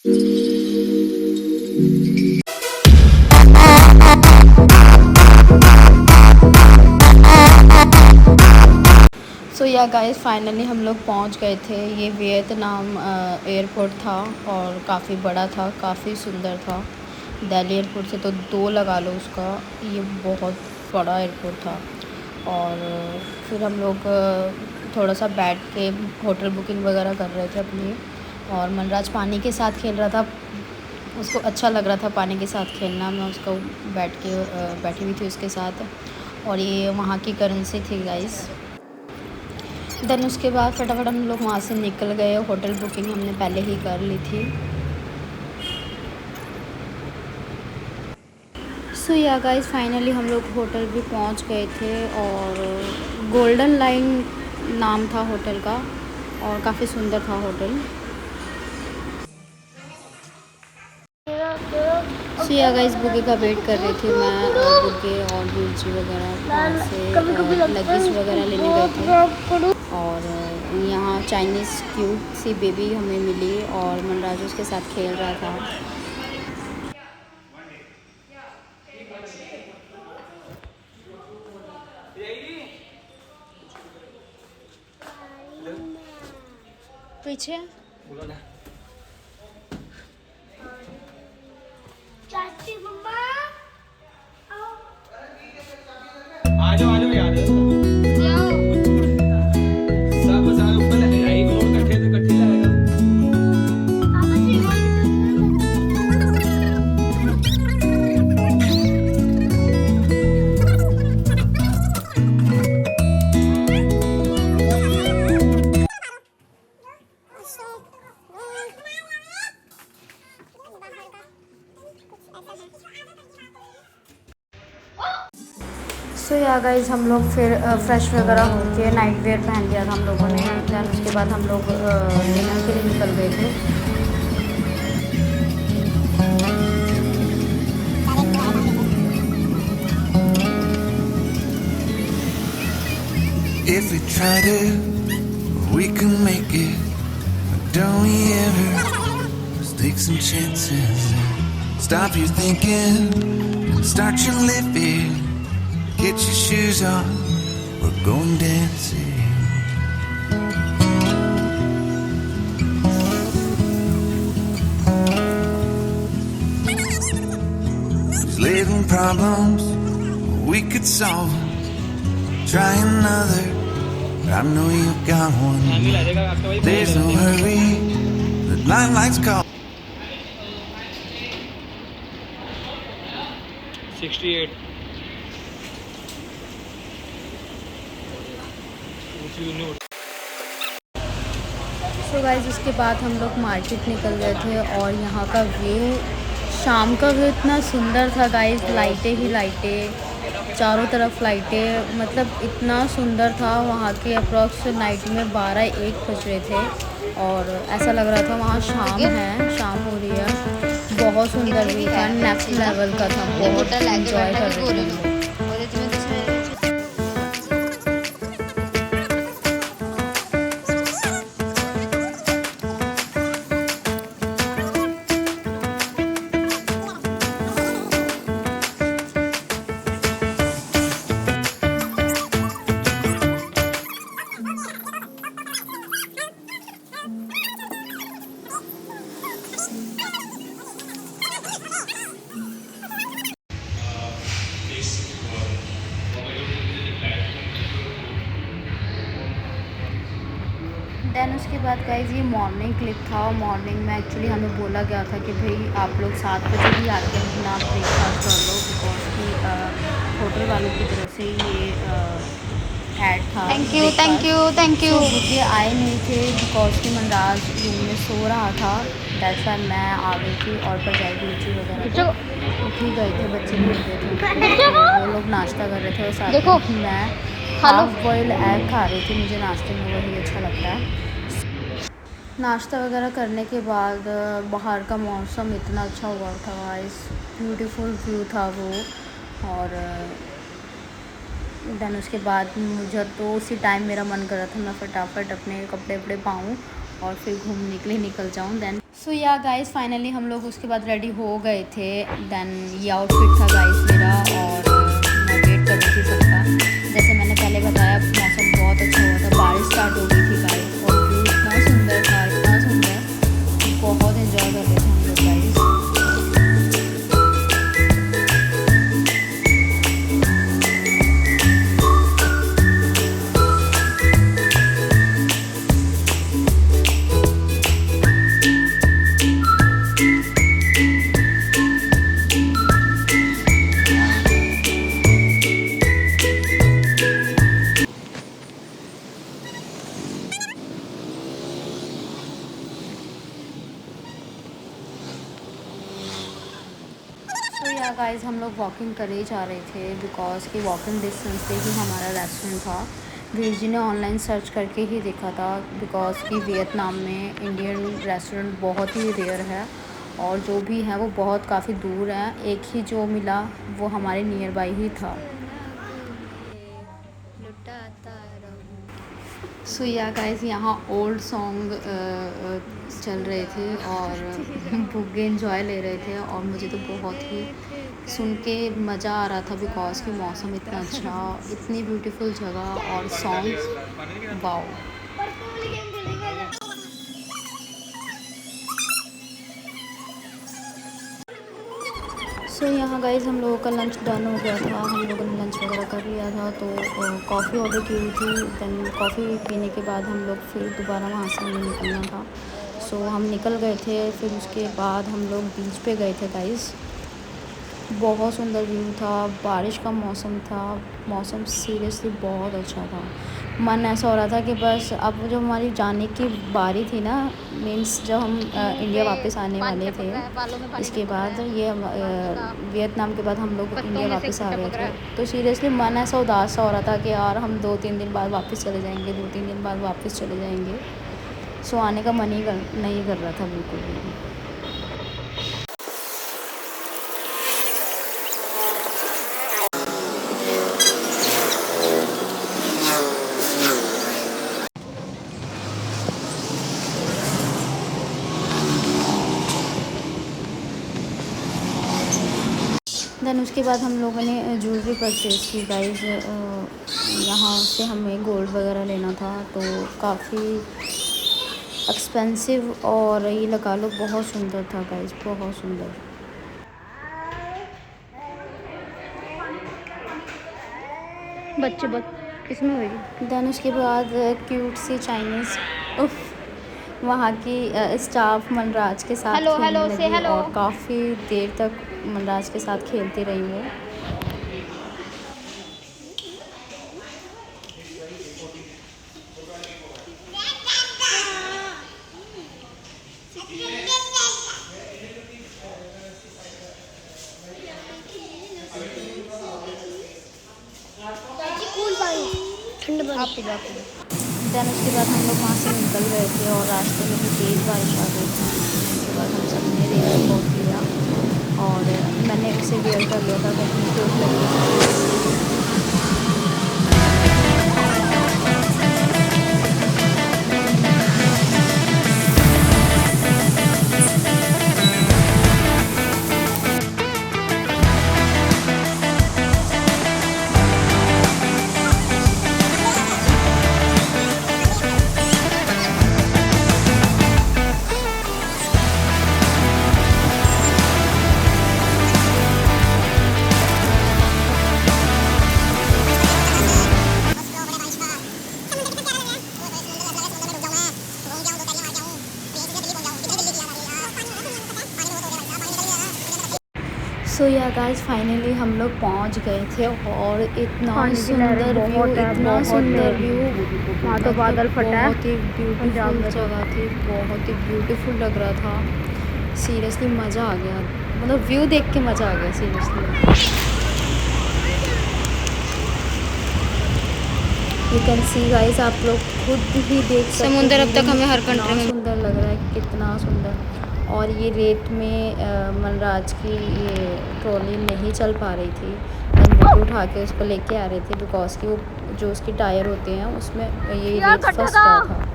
सो या guys finally हम लोग पहुंच गए थे। ये वियतनाम एयरपोर्ट था और काफ़ी बड़ा था, काफ़ी सुंदर था। दिल्ली एयरपोर्ट से तो दो लगा लो उसका, ये बहुत बड़ा एयरपोर्ट था। और फिर हम लोग थोड़ा सा बैठ के होटल बुकिंग वगैरह कर रहे थे अपनी। और मनराज पानी के साथ खेल रहा था, उसको अच्छा लग रहा था पानी के साथ खेलना। मैं उसको बैठी हुई थी उसके साथ। और ये वहाँ की करेंसी थी गाइस। देन उसके बाद फटाफट हम लोग वहाँ से निकल गए। होटल बुकिंग हमने पहले ही कर ली थी। सो या गाइस फाइनली हम लोग होटल भी पहुँच गए थे। और गोल्डन लाइन नाम था होटल का और काफ़ी सुंदर था होटल। सो या गाइस बुके का वेट कर रही थी मैं। बुके और गुलची वगैरह वहाँ से लगेज वगैरह लेने गए थे। और यहाँ चाइनीज़ क्यूट सी बेबी हमें मिली और मनराज उसके साथ खेल रहा था। पीछे चाची मम्मा आ जाओ यार। सब सारे ऊपर लगेगा, एक और इकट्ठे से इकट्ठी लगेगा। सो या गाइस हम लोग फिर फ्रेश वगैरह होके नाइट वेयर पहन लिया था हम लोगों ने। दैन उसके बाद हम लोग डिनर के लिए निकल गए थे। If we try to, we can make it. Don't we ever just take some chances? Stop your thinking and start your living. Get your shoes on, we're going dancing. These little problems, we could solve them. Try another, I know you've got one. There's no hurry, the lifelight's call. 68 so guys उसके बाद हम लोग market निकल गए थे। और यहाँ का व्यू, शाम का व्यू इतना सुंदर था गाइस। लाइटें ही लाइटें, चारों तरफ लाइटें, मतलब इतना सुंदर था। वहाँ के अप्रॉक्स नाइट में 12-1 बज रहे थे और ऐसा लग रहा था वहाँ शाम है, शाम हो रही है। बहुत सुंदर व्यू था, नेक्स्ट लेवल का था। बहुत एंजॉय कर रहे थे हम लोग। दैन उसके बाद गाइज ये मॉर्निंग क्लिप था। मॉर्निंग में एक्चुअली हमें बोला गया था कि भाई आप लोग 7 बजे ही आके अपना ब्रेकफास्ट कर लो, बिकॉज कि होटल वालों की तरफ से ये ऐड था। Thank you. तो ये आए नहीं थे बिकॉज कि मनराज रूम में सो रहा था। दैट्स वाई मैं आ गई थी। और परजाई गुलची वगैरह तो उठ ही गए थे, बच्चे भी उठ गए थे। वो लोग नाश्ता कर रहे थे और साथ में मैं हाफ बॉयल एग खा रही थी। मुझे नाश्ते में वही अच्छा लगता है। नाश्ता वगैरह करने के बाद बाहर का मौसम इतना अच्छा हुआ था गाइस, ब्यूटीफुल व्यू था वो। और देन उसके बाद मुझे तो उसी टाइम मेरा मन कर रहा था मैं फटाफट अपने कपड़े वपड़े पाऊँ और फिर घूमने के लिए निकल जाऊँ। देन सो या गाइस फाइनली हम लोग उसके बाद रेडी हो गए थे। देन ये आउटफिट था गाइस मेरा, और मैं वेट कर रही थी सबका। जैसे मैंने पहले बताया मौसम बहुत अच्छा हुआ था, बारिश स्टार्ट हो गई थी गाइस, और व्यू इतना सुंदर था, इतना सुंदर, बहुत इन्जॉय कर रहे थे हम लोग गाइस। तो या गाइस हम लोग वॉकिंग कर ही जा रहे थे, बिकॉज कि वॉकिंग डिस्टेंस पे ही हमारा रेस्टोरेंट था। वीर जी ने ऑनलाइन सर्च करके ही देखा था, बिकॉज कि वियतनाम में इंडियन रेस्टोरेंट बहुत ही रेयर है, और जो भी है वो बहुत काफ़ी दूर है। एक ही जो मिला वो हमारे नियर बाई ही था। सो या गाइस यहाँ ओल्ड सॉन्ग चल रहे थे और बुग्गे एंजॉय ले रहे थे, और मुझे तो बहुत ही सुन के मज़ा आ रहा था, बिकॉज कि मौसम इतना अच्छा, इतनी ब्यूटीफुल जगह और सॉन्ग्स, वाओ। सो यहाँ गाइस हम लोगों का लंच डन हो गया था, हम लोगों ने लंच वगैरह कर लिया था, तो कॉफ़ी ऑर्डर की हुई थी। देन कॉफ़ी पीने के बाद हम लोग फिर दोबारा वहाँ से हमें निकलना था। सो हम निकल गए थे। फिर उसके बाद हम लोग बीच पे गए थे गाइस, बहुत सुंदर व्यू था, बारिश का मौसम था, मौसम सीरियसली बहुत अच्छा था। मन ऐसा हो रहा था कि बस अब जो हमारी जाने की बारी थी ना, मीन्स जब हम इंडिया वापस आने वाले थे, इसके बाद ये वियतनाम के बाद हम लोग इंडिया वापस आ गए थे, तो सीरियसली मन ऐसा उदास सा हो रहा था कि यार हम 2-3 दिन बाद वापस चले जाएंगे, 2-3 दिन बाद वापस चले जाएंगे। सो आने का मन ही नहीं कर रहा था बिल्कुल भी। देन उसके बाद हम लोगों ने ज्वेलरी परचेज़ की गाइस। यहाँ से हमें गोल्ड वगैरह लेना था, तो काफ़ी एक्सपेंसिव, और ये लगा लो बहुत सुंदर था गाइस, बहुत सुंदर। बच्चे किसमें हुई? देन उसके बाद क्यूट सी चाइनीज़ वहाँ की स्टाफ मनराज के साथ खेलने लगी, और काफ़ी देर तक मनराज के साथ खेलती रही वो। देन उसके बाद हम लोग वहाँ से निकल गए थे, और रास्ते में भी तेज़ बारिश आ गई थी। उसके बाद हम सब ने रेन कोट लिया, और मैंने उसे वेयर कर लिया था, कहीं धूप लगी। सो या गाइस फाइनली हम लोग पहुंच गए थे, और इतना सुंदर व्यू, इतना सुंदर व्यू, वहाँ तो बादल फटा है। बहुत ही ब्यूटीफुल जगह थी, बहुत ही ब्यूटीफुल लग रहा था। सीरियसली मज़ा आ गया, मतलब व्यू देख के मज़ा आ गया seriously. You can see guys, आप लोग खुद ही देख सकते हैं समुंदर अब तक हमें हर कंट्री में सुंदर लग रहा है, कितना सुंदर। और ये रेत में मनराज की ये ट्रॉली नहीं चल पा रही थी, हम उठा के उसको लेके आ रहे थे, बिकॉज कि वो जो उसके टायर होते हैं उसमें ये रेत फंस रहा था।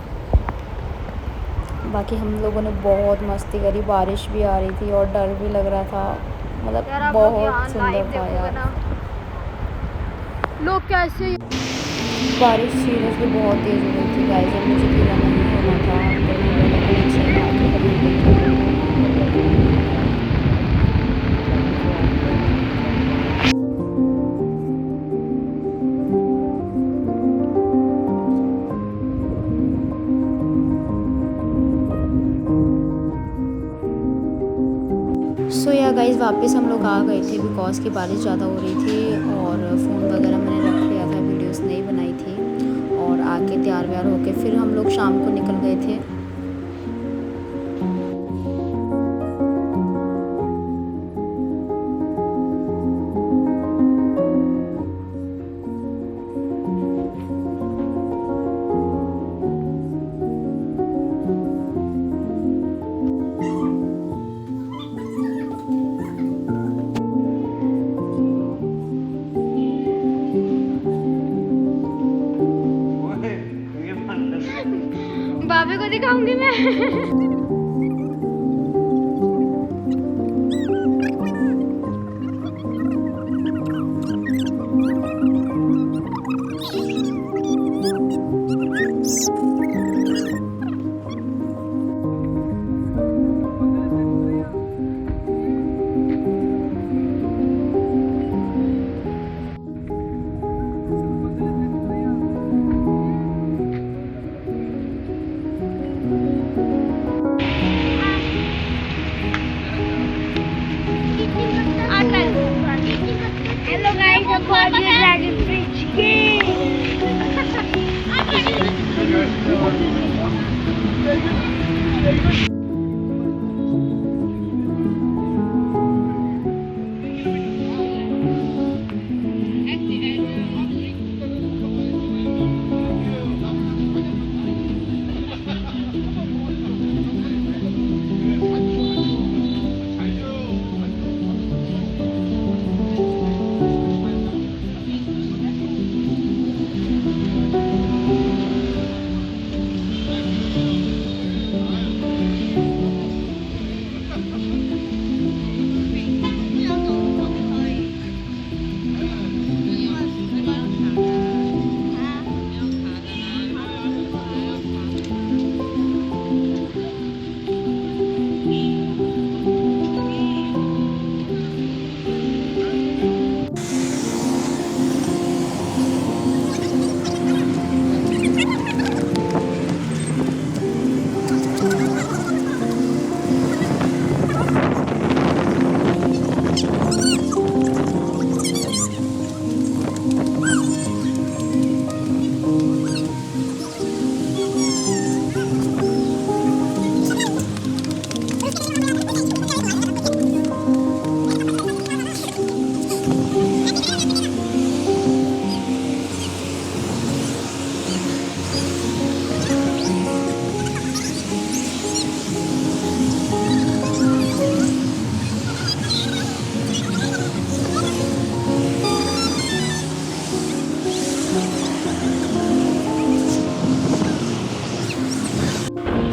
बाकी हम लोगों ने बहुत मस्ती करी, बारिश भी आ रही थी और डर भी लग रहा था, मतलब बहुत सुंदर था यार। लोग कैसे बारिश सीरियसली बहुत तेज़ हो रही थी गाइस, और मुझे गीला नहीं होना था तो मैंने कनेक्शन लगा के खरीद ली थी। सो या गाइस वापस हम लोग आ गए थे बिकॉज की बारिश ज़्यादा हो रही थी और फ़ोन वगैरह मैंने रख लिया था, वीडियोस नहीं बनाई थी। और आके तैयार व्यार होके फिर हम लोग शाम को निकल गए थे। बाबे को दिखाऊंगी मैं। Hello guys, I'm for the Dragon Bridge.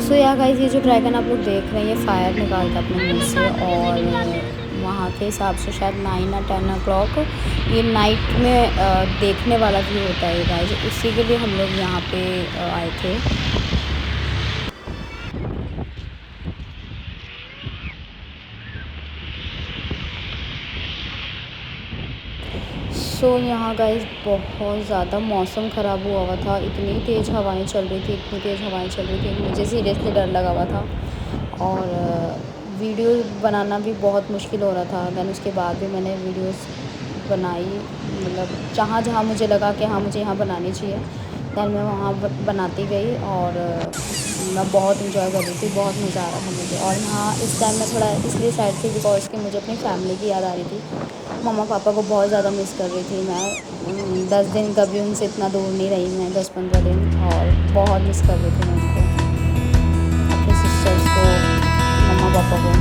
सो या गाइस ये जो ड्रैगन आप लोग देख रहे हैं ये फायर निकालता अपने मुंह से, और वहाँ के हिसाब से शायद 9 या 10 o'clock ये नाइट में देखने वाला भी होता है गाइस, उसी के लिए हम लोग यहाँ पे आए थे। सो यहाँ गाइस बहुत ज़्यादा मौसम ख़राब हुआ हुआ था, इतनी तेज़ हवाएं चल रही थी, इतनी तेज़ हवाएं चल रही थी, मुझे सीरियसली डर लगा हुआ था और वीडियो बनाना भी बहुत मुश्किल हो रहा था। देन उसके बाद भी मैंने वीडियोस बनाई, मतलब जहाँ जहाँ मुझे लगा कि हाँ मुझे यहाँ बनानी चाहिए दैन मैं वहाँ बनाती गई और मैं बहुत इंजॉय कर रही थी, बहुत मज़ा आ रहा था मुझे। और यहाँ इस टाइम मैं थोड़ा इसलिए सैड थी बिकॉज कि मुझे अपनी फैमिली की याद आ रही थी, मम्मा पापा को बहुत ज़्यादा मिस कर रही थी मैं। 10 दिन कभी उनसे इतना दूर नहीं रही मैं, 10-15 दिन, और बहुत मिस कर रही थी मैं उनको, अपने सिस्टर्स को, मम्मा पापा को।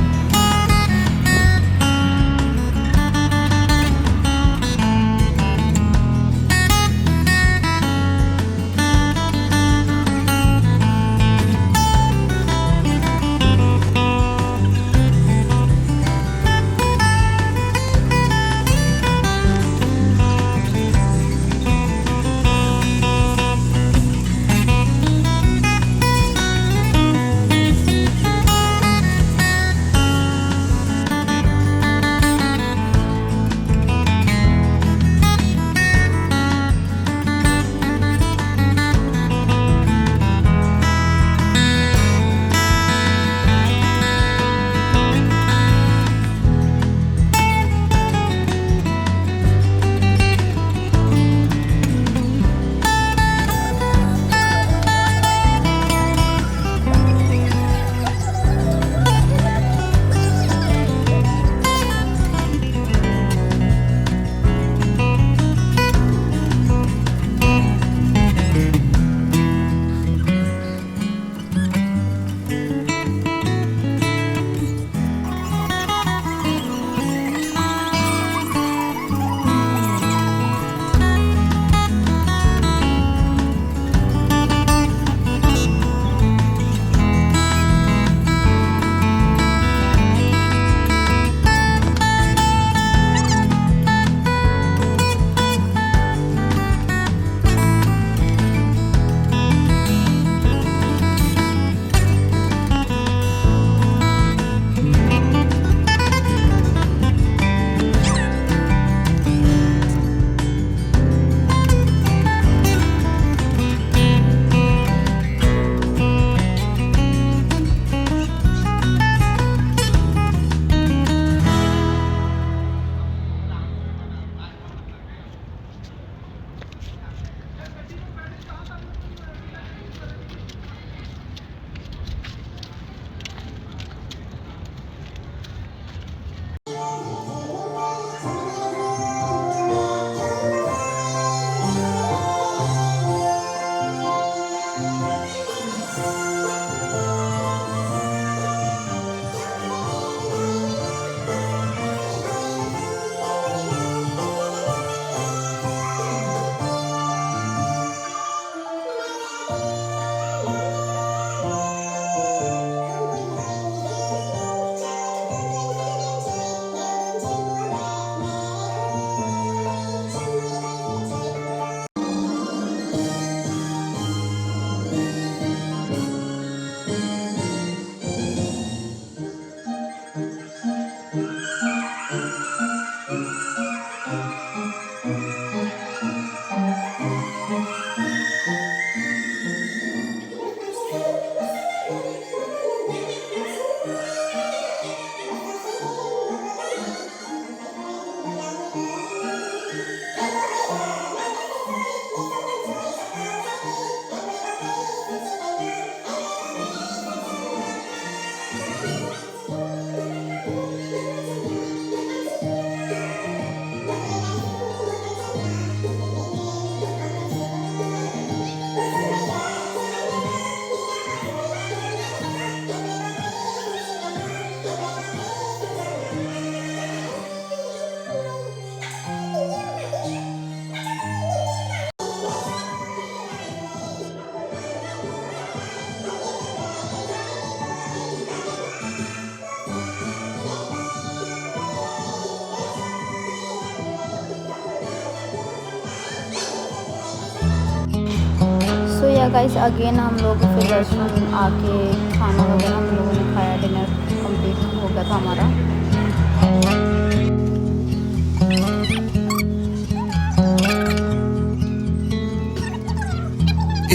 या गाइस अगेन हम लोग फिर रेस्टोरेंट आके खाना वगैरह हम लोगों ने खाया, डिनर कंप्लीट हो गया था हमारा।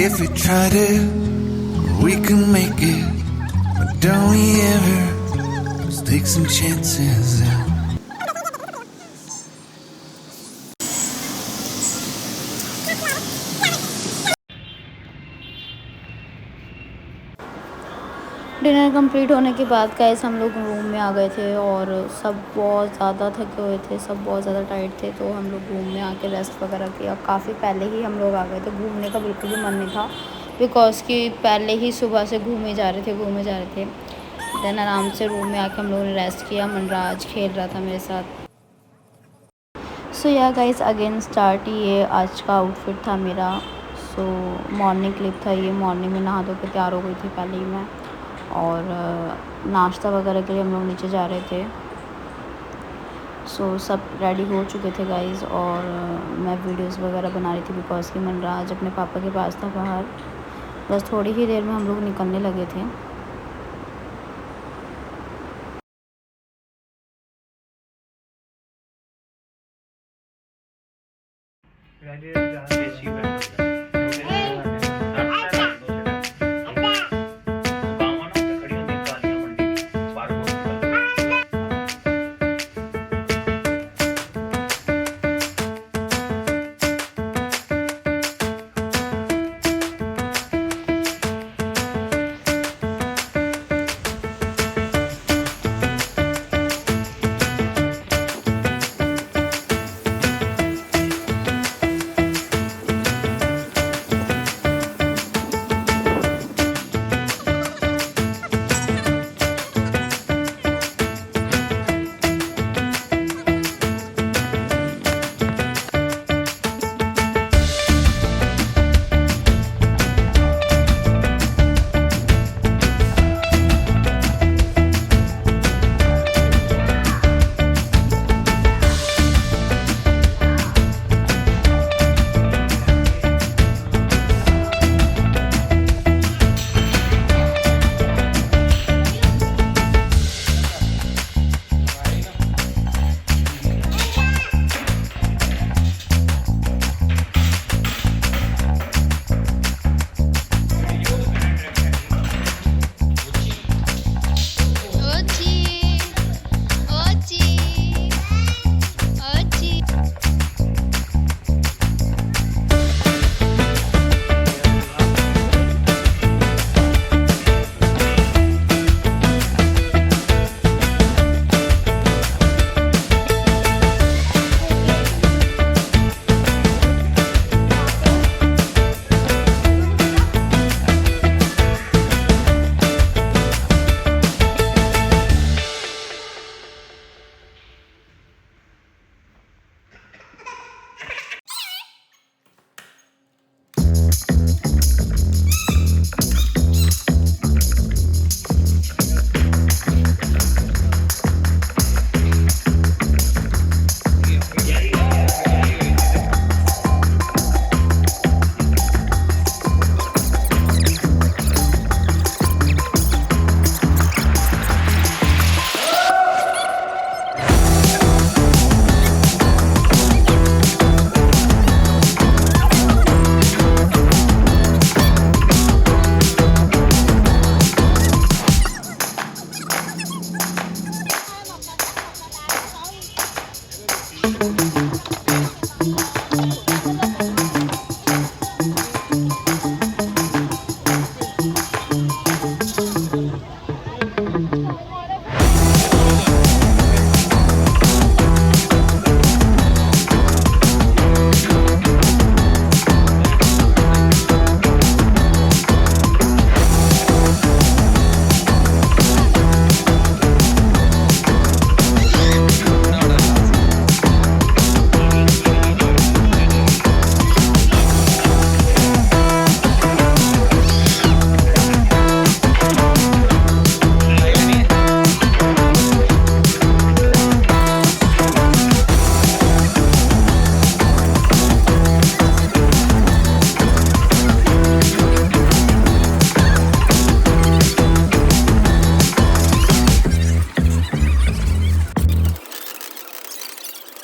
If we tried it, we can make it. But don't we ever just take some chances and dinner complete होने के बाद गाइस हम लोग रूम में आ गए थे और सब बहुत ज़्यादा थके हुए थे, सब बहुत ज़्यादा टाइट थे। तो हम लोग रूम में आके रेस्ट वगैरह किया। काफ़ी पहले ही हम लोग आ गए थे, घूमने का बिल्कुल भी मन नहीं था बिकॉज़ कि पहले ही सुबह से घूमे जा रहे थे। देन आराम से रूम में आके हम लोगों ने रेस्ट किया। मनराज खेल रहा था मेरे साथ। सो या गाइस अगेन स्टार्ट, ये आज का आउटफिट था मेरा। सो मॉर्निंग क्लिप था ये। मॉर्निंग में नहा धो के तैयार हो गई थी पहले ही मैं, और नाश्ता वगैरह के लिए हम लोग नीचे जा रहे थे। सो सब रेडी हो चुके थे गाइस, और मैं वीडियोस वगैरह बना रही थी बिकॉज़ कि मनराज अपने पापा के पास था बाहर। बस थोड़ी ही देर में हम लोग निकलने लगे थे।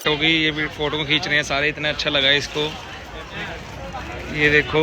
होगी। ये भी फोटो खींच रहे हैं सारे, इतना अच्छा लगा इसको। ये देखो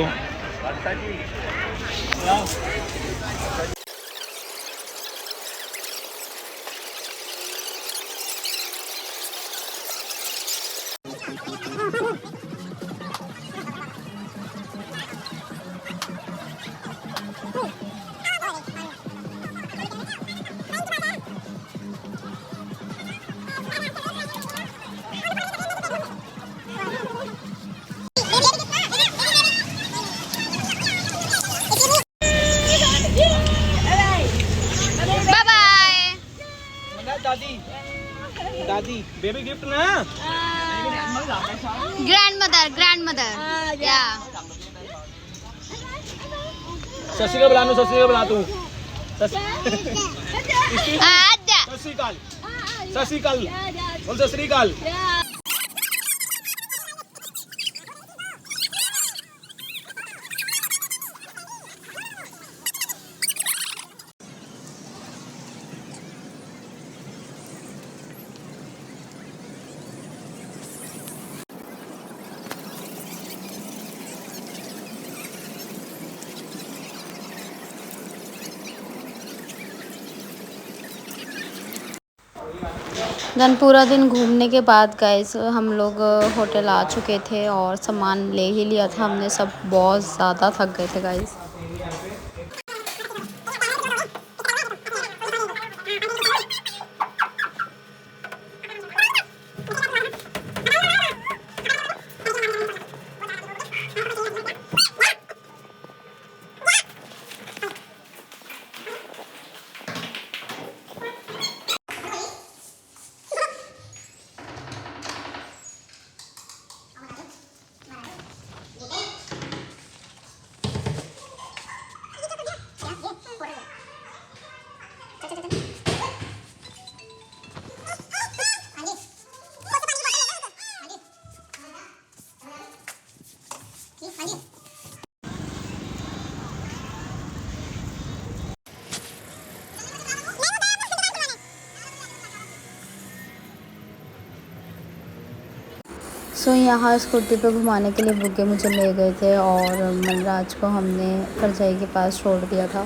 दादी बेबी गिफ्ट ना ग्रैंडमदर या शशि का बुला तू शशिकाल बोल शशिकाल। देन पूरा दिन घूमने के बाद गाइस हम लोग होटल आ चुके थे और सामान ले ही लिया था हमने, सब बहुत ज़्यादा थक गए थे गाइस। सो यहाँ स्कूटी पे घुमाने के लिए बुग्गे मुझे ले गए थे और मनराज को हमने करजाई के पास छोड़ दिया था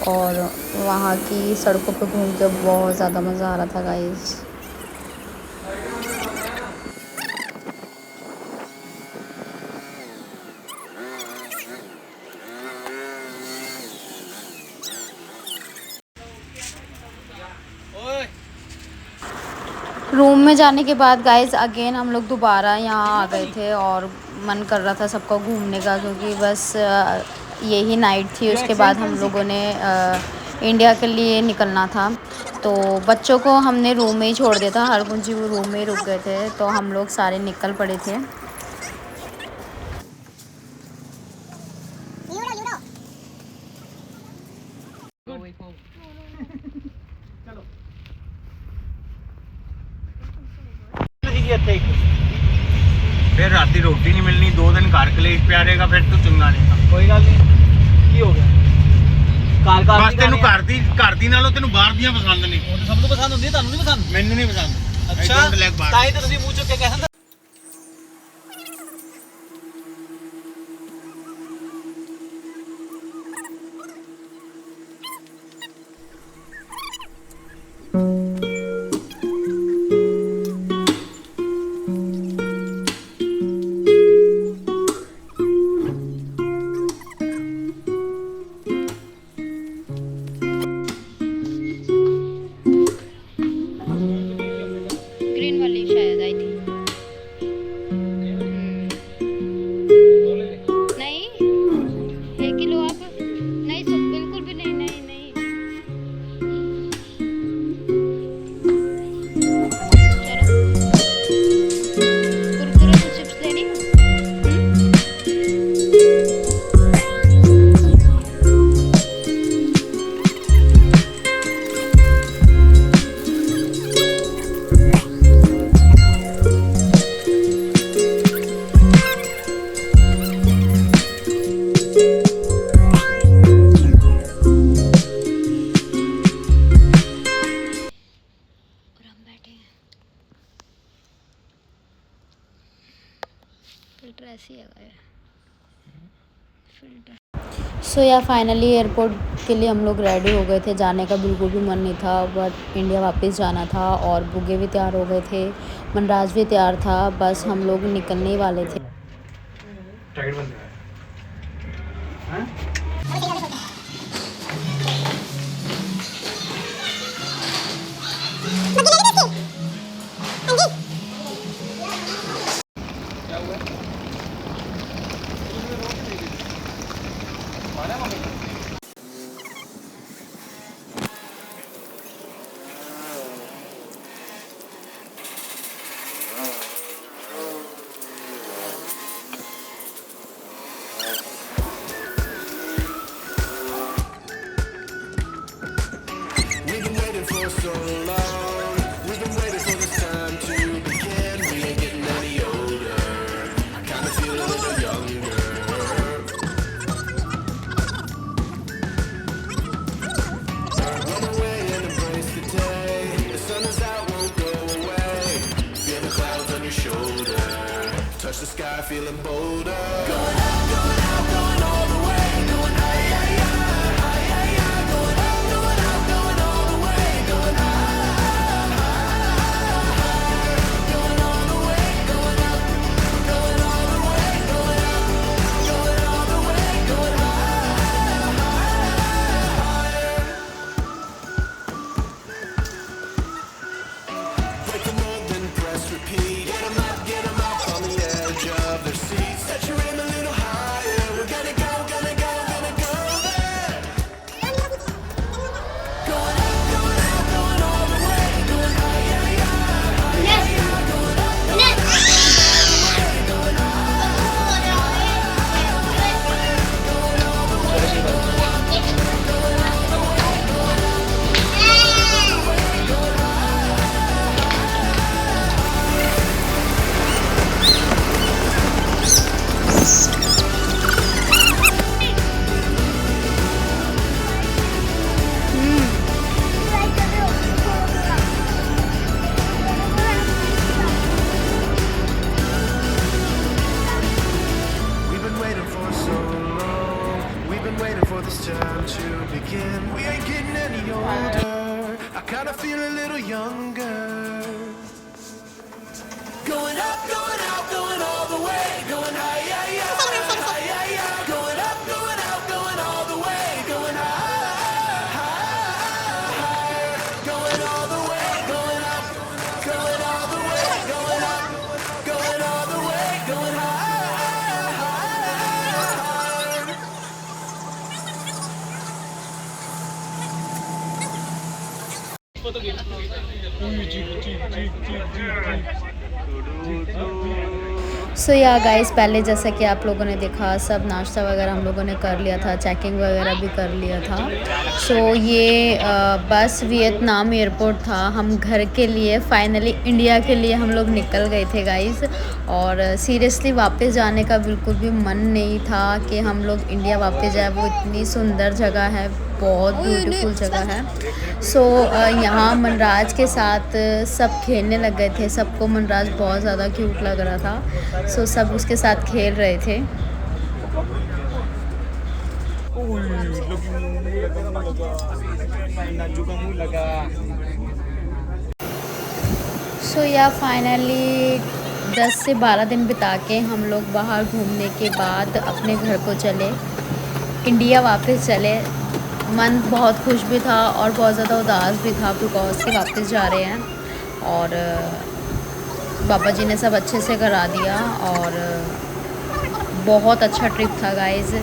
और वहाँ की सड़कों पे घूम के बहुत ज़्यादा मज़ा आ रहा था गाइस। रूम में जाने के बाद गाइस अगेन हम लोग दोबारा यहाँ आ गए थे और मन कर रहा था सबको घूमने का, क्योंकि बस यही नाइट थी। उसके बाद हम लोगों ने इंडिया के लिए निकलना था। तो बच्चों को हमने रूम में ही छोड़ दिया था, हर गुंजी वो रूम में ही रुक गए थे, तो हम लोग सारे निकल पड़े थे। फिर राती रोटी नहीं मिलनी, 2 दिन घर कलेश पिया रहेगा, फिर तू चंगा नहीं। कोई गल नहीं, की हो गया बस तेनू घर दी नालों तेनू बाहर दियां पसंद नहीं। सब ਨੂੰ ਪਸੰਦ ਹੁੰਦੀ ਹੈ, ਤੁਹਾਨੂੰ ਨਹੀਂ ਪਸੰਦ? ਮੈਨੂੰ ਨਹੀਂ ਪਸੰਦ। ਅੱਛਾ ਤਾਂ ਹੀ ਤਾਂ ਤੁਸੀਂ ਮੂੰਹ ਚੁੱਕ ਕੇ ਕਹਿੰਦੇ। ग्रीन वाली शायद आई थी। नहीं 1 किलो आप नहीं, सब बिल्कुल भी नहीं नहीं नहीं। चलो कुरकुरे से चिप्स लेनी। फिल्टर ऐसी है फिल्टर। सो या फाइनली एयरपोर्ट के लिए हम लोग रेडी हो गए थे। जाने का बिल्कुल भी मन नहीं था, बट इंडिया वापस जाना था और बुगे भी तैयार हो गए थे, मनराज भी तैयार था, बस हम लोग निकलने ही वाले थे। टाइट बन रहा है। We've been waiting for so long. We've been waiting for this time to begin. We ain't getting any older. I kinda feel a little younger. Run away and embrace the day. The sun is out, won't go away. Feel the clouds on your shoulder. Touch the sky, feeling bolder. Going up, going out, going all the way. Going high, high, high, high, high, high. Going up, going out, going all the way. Going high, going all the way. Going up, going all the way. Going up, going all the way. Going higher. Break the mold, then press repeat. Get 'em up on the edge of their seats. Set your aim a little higher. We're gonna go, gonna go, gonna go there. Going up, going out, going all the way. Going high, high, high, high, high, high. Going up, going out, going all the way. We've been waiting for so long. We've been waiting for this time to begin. We ain't getting any older. I kinda feel a little younger. Going up, going out, going all the way. Going high, high, high, high, high, high. Going up, going out, going all the way. Going high, high, higher. Going all the way. Going up, going all the way. Going up, going all the way. Going high, higher. सो या guys, पहले जैसा कि आप लोगों ने देखा, सब नाश्ता वगैरह हम लोगों ने कर लिया था, चेकिंग वगैरह भी कर लिया था। सो ये बस वियतनाम एयरपोर्ट था। हम घर के लिए फाइनली इंडिया के लिए हम लोग निकल गए थे गाइस। और सीरियसली वापस जाने का बिल्कुल भी मन नहीं था कि हम लोग इंडिया वापस जाए। वो इतनी सुंदर जगह है, बहुत ब्यूटीफुल जगह है। सो यहाँ मनराज के साथ सब खेलने लग गए थे। सबको मनराज बहुत ज़्यादा क्यूट लग रहा था। सो सब उसके साथ खेल रहे थे। सो या फाइनली 10 से 12 दिन बिता के हम लोग बाहर घूमने के बाद अपने घर को चले, इंडिया वापस चले। मन बहुत खुश भी था और बहुत ज़्यादा उदास भी था, बिकॉज के वापस जा रहे हैं। और बाबा जी ने सब अच्छे से करा दिया और बहुत अच्छा ट्रिप था गाइज़।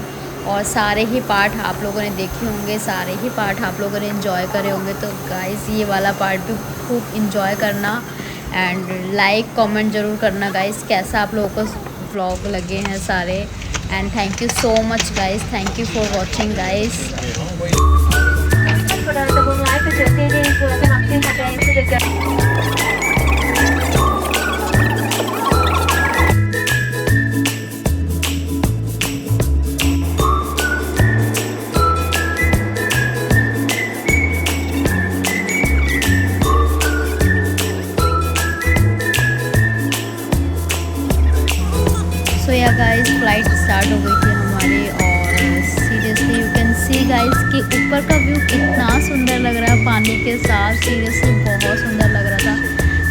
और सारे ही पार्ट आप लोगों ने देखे होंगे, सारे ही पार्ट आप लोगों ने एंजॉय करे होंगे। तो गाइज़ ये वाला पार्ट भी खूब एंजॉय करना एंड लाइक कमेंट ज़रूर करना गाइज़, कैसा आप लोगों को व्लॉग लगे हैं सारे। And thank you so much guys, thank you for watching guys. या गाइस फ्लाइट स्टार्ट हो गई थी हमारी और seriously you can see guys कि ऊपर का व्यू कितना सुंदर लग रहा है पानी के साथ। सीरियसली बहुत सुंदर लग रहा था,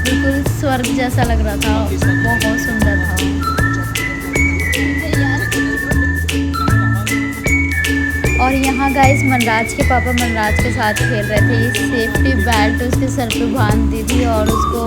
बिल्कुल स्वर्ग जैसा लग रहा था, बहुत सुंदर था। और यहाँ गाइस मनराज के पापा मनराज के साथ खेल रहे थे। सेफ्टी बेल्ट उसके सर पे बांध दी थी और उसको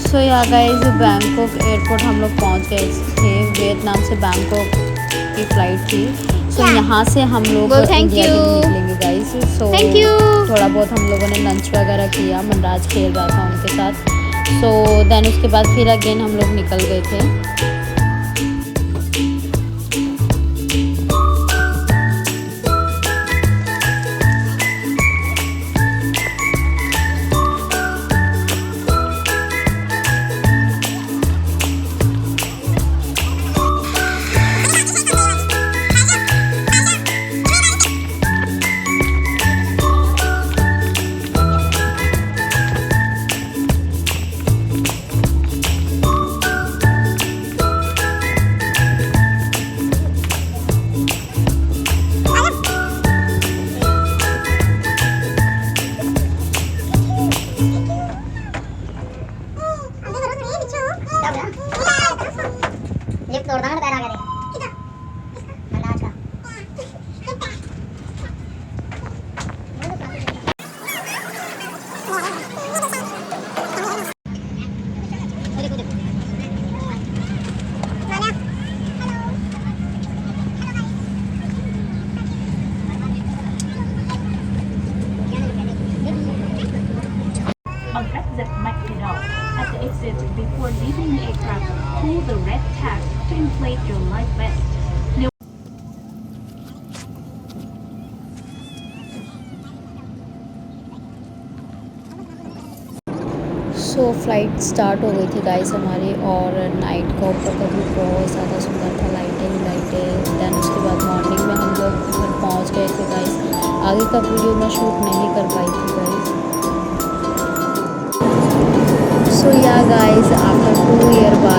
सो या गाइस बैंकॉक एयरपोर्ट हम लोग पहुंच गए थे। वियतनाम से बैंकॉक की फ़्लाइट थी। सो यहाँ से हम लोग इंडिया के लिए निकलेंगे गाइस। सो थोड़ा बहुत हम लोगों ने लंच वगैरह किया, मनराज खेल रहा था उनके साथ। सो देन उसके बाद फिर अगेन हम लोग निकल गए थे। On exit McDonald, at the exit before leaving the aircraft, pull the red tag to inflate your life vest. So flight start हो गई थी गाइस हमारी और नाइट का ऊपर का भी बहुत ज़्यादा सुंदर था, लाइटें। दैन उसके बाद मॉर्निंग में हम लोग घर पहुंच गए थे गाइस। आगे का वीडियो मैं शूट नहीं कर पाई थी गाइस। सो या गाइस आफ्टर 2 ईयर बाद